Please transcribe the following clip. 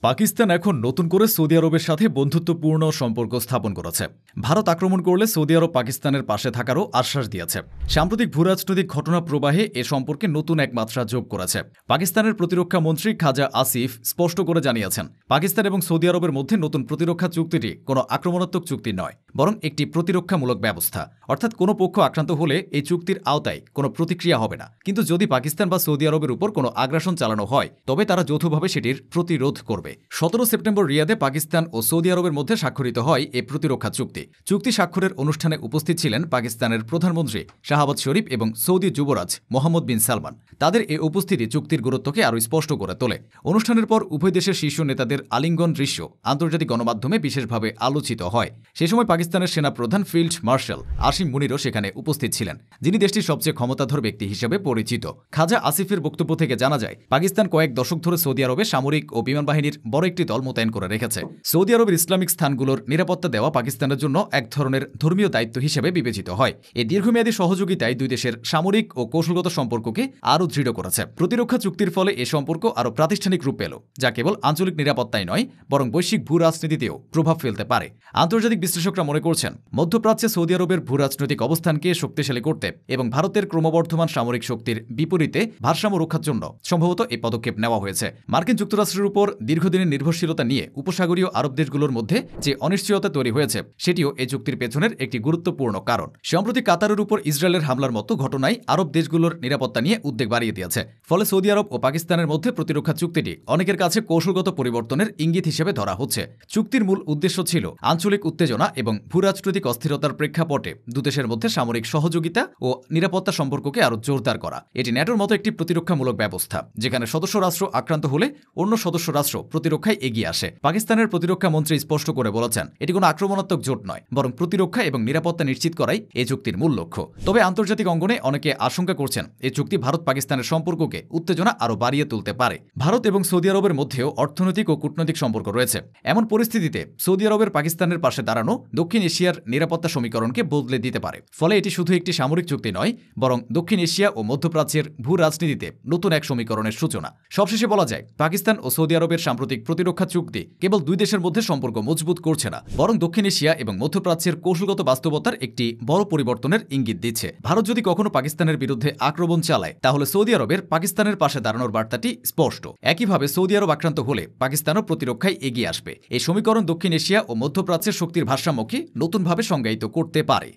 পাকিস্তান এখন নতুন করে সৌদি আরবের সাথে বন্ধুত্বপূর্ণ সম্পর্ক স্থাপন করেছে। ভারত আক্রমণ করলে সৌদি আরব পাকিস্তানের পাশে থাকারও আশ্বাস দিয়েছে। সাম্প্রতিক ভূরাজনৈতিক ঘটনা প্রবাহে এ সম্পর্কে নতুন এক মাত্রা যোগ করেছে। পাকিস্তানের প্রতিরক্ষা মন্ত্রী খাজা আসিফ স্পষ্ট করে জানিয়েছেন, পাকিস্তান এবং সৌদি আরবের মধ্যে নতুন প্রতিরক্ষা চুক্তিটি কোনো আক্রমণাত্মক চুক্তি নয়, বরং একটি প্রতিরক্ষামূলক ব্যবস্থা। অর্থাৎ কোনো পক্ষ আক্রান্ত হলে এই চুক্তির আওতায় কোনো প্রতিক্রিয়া হবে না, কিন্তু যদি পাকিস্তান বা সৌদি আরবের উপর কোনো আগ্রাসন চালানো হয় তবে তারা যৌথভাবে সেটির প্রতিরোধ করবে। 17 সেপ্টেম্বর রিয়াদে পাকিস্তান ও সৌদি আরবের মধ্যে স্বাক্ষরিত হয় এই প্রতিরক্ষা চুক্তি স্বাক্ষরের অনুষ্ঠানে উপস্থিত ছিলেন পাকিস্তানের প্রধানমন্ত্রী শাহবাজ শরীফ এবং সৌদি যুবরাজ মোহাম্মদ বিন সালমান। তাদের এই উপস্থিতি চুক্তির গুরুত্বকে আরও স্পষ্ট করে তোলে। অনুষ্ঠানের পর উভয় দেশের শীর্ষ নেতাদের আলিঙ্গন দৃশ্য আন্তর্জাতিক গণমাধ্যমে বিশেষভাবে আলোচিত হয়। সে সময় পাকিস্তানের সেনাপ্রধান ফিল্ড মার্শাল আসিম মুনিরও সেখানে উপস্থিত ছিলেন, যিনি দেশটির সবচেয়ে ক্ষমতাধর ব্যক্তি হিসেবে পরিচিত। খাজা আসিফের বক্তব্য থেকে জানা যায়, পাকিস্তান কয়েক দশক ধরে সৌদি আরবে সামরিক ও বিমান বাহিনীর বড় একটি দল মোতায়েন করে রেখেছে। সৌদি আরবের ইসলামিক স্থানগুলোর নিরাপত্তা দেওয়া পাকিস্তানের জন্য এক ধরনের ধর্মীয় দায়িত্ব হিসেবে বিবেচিত হয়। এই দীর্ঘমেয়াদী সহযোগিতায় দুই দেশের সামরিক ও কৌশলগত সম্পর্ককে আরও দৃঢ় করেছে। প্রতিরক্ষা চুক্তির ফলে এ সম্পর্ক আরও প্রাতিষ্ঠানিক রূপ পেল, যা কেবল আঞ্চলিক নিরাপত্তাই নয়, বরং বৈশ্বিক ভূ রাজনীতিতেও প্রভাব ফেলতে পারে। আন্তর্জাতিক বিশ্লেষকরা মনে করছেন, মধ্যপ্রাচ্যে সৌদি আরবের ভূ রাজনৈতিক অবস্থানকে শক্তিশালী করতে এবং ভারতের ক্রমবর্ধমান সামরিক শক্তির বিপরীতে ভারসাম্য রক্ষার জন্য সম্ভবত এই পদক্ষেপ নেওয়া হয়েছে। মার্কিন যুক্তরাষ্ট্রের উপর দীর্ঘদিনের নির্ভরশীলতা নিয়ে উপসাগরীয় আরব দেশগুলোর মধ্যে যে অনিশ্চয়তা তৈরি হয়েছে, সেটিও এই চুক্তির পেছনের একটি গুরুত্বপূর্ণ কারণ। সম্প্রতি কাতারের উপর ইসরায়েলের হামলার মতো ঘটনায় আরব দেশগুলোর নিরাপত্তা নিয়ে উদ্বেগ বাড়িয়ে দিয়েছে। ফলে সৌদি আরব ও পাকিস্তানের মধ্যে প্রতিরক্ষা চুক্তিটি অনেকের কাছে কৌশলগত পরিবর্তনের ইঙ্গিত হিসেবে ধরা হচ্ছে। চুক্তির মূল উদ্দেশ্য ছিল আঞ্চলিক উত্তেজনা এবং ভূরাজনৈতিক অস্থিরতার প্রেক্ষাপটে দুদেশের মধ্যে সামরিক সহযোগিতা ও নিরাপত্তা সম্পর্ককে আরও জোরদার করা। এটি ন্যাটোর মতো একটি প্রতিরক্ষামূলক ব্যবস্থা, যেখানে সদস্য রাষ্ট্র আক্রান্ত হলে অন্য সদস্য রাষ্ট্র প্রতিরক্ষায় এগিয়ে আসে। পাকিস্তানের প্রতিরক্ষা মন্ত্রী স্পষ্ট করে বলেছেন, এটি কোনো আক্রমণাত্মক জোট নয়, বরং প্রতিরক্ষা এবং নিরাপত্তা নিশ্চিত করাই এই চুক্তির মূল লক্ষ্য। তবে আন্তর্জাতিক অঙ্গনে অনেকে আশঙ্কা করছেন, এই চুক্তি ভারত পাকিস্তানের সম্পর্ককে উত্তেজনা আরও বাড়িয়ে তুলতে পারে। ভারত এবং সৌদি আরবের মধ্যেও অর্থনৈতিক ও কূটনৈতিক সম্পর্ক রয়েছে। এমন পরিস্থিতিতে সৌদি আরবের পাকিস্তানের পাশে দাঁড়ানো দক্ষিণ এশিয়ার নিরাপত্তা সমীকরণকে বদলে দিতে পারে। ফলে এটি শুধু একটি সামরিক চুক্তি নয়, বরং দক্ষিণ এশিয়া ও মধ্যপ্রাচ্যের ভূ রাজনীতিতে নতুন এক সমীকরণের সূচনা। সবশেষে বলা যায়, পাকিস্তান ও সৌদি আরবের সাম্প্রতিক প্রতিরক্ষা চুক্তি কেবল দুই দেশের মধ্যে সম্পর্ক মজবুত করছে না, বরং দক্ষিণ এশিয়া এবং মধ্যপ্রাচ্যের কৌশলগত বাস্তবতার একটি বড় পরিবর্তনের ইঙ্গিত দিচ্ছে। ভারত যদি কখনো পাকিস্তানের বিরুদ্ধে আক্রমণ চালায়, তাহলে সৌদি আরবের পাকিস্তানের পাশে দাঁড়ানোর বার্তাটি স্পষ্ট। একইভাবে সৌদি আরব আক্রান্ত হলে পাকিস্তানও প্রতিরক্ষায় এগিয়ে আসবে। এই সমীকরণ দক্ষিণ এশিয়া ও মধ্যপ্রাচ্যের শক্তির ভারসাম্যকে নতুনভাবে সংজ্ঞায়িত করতে পারে।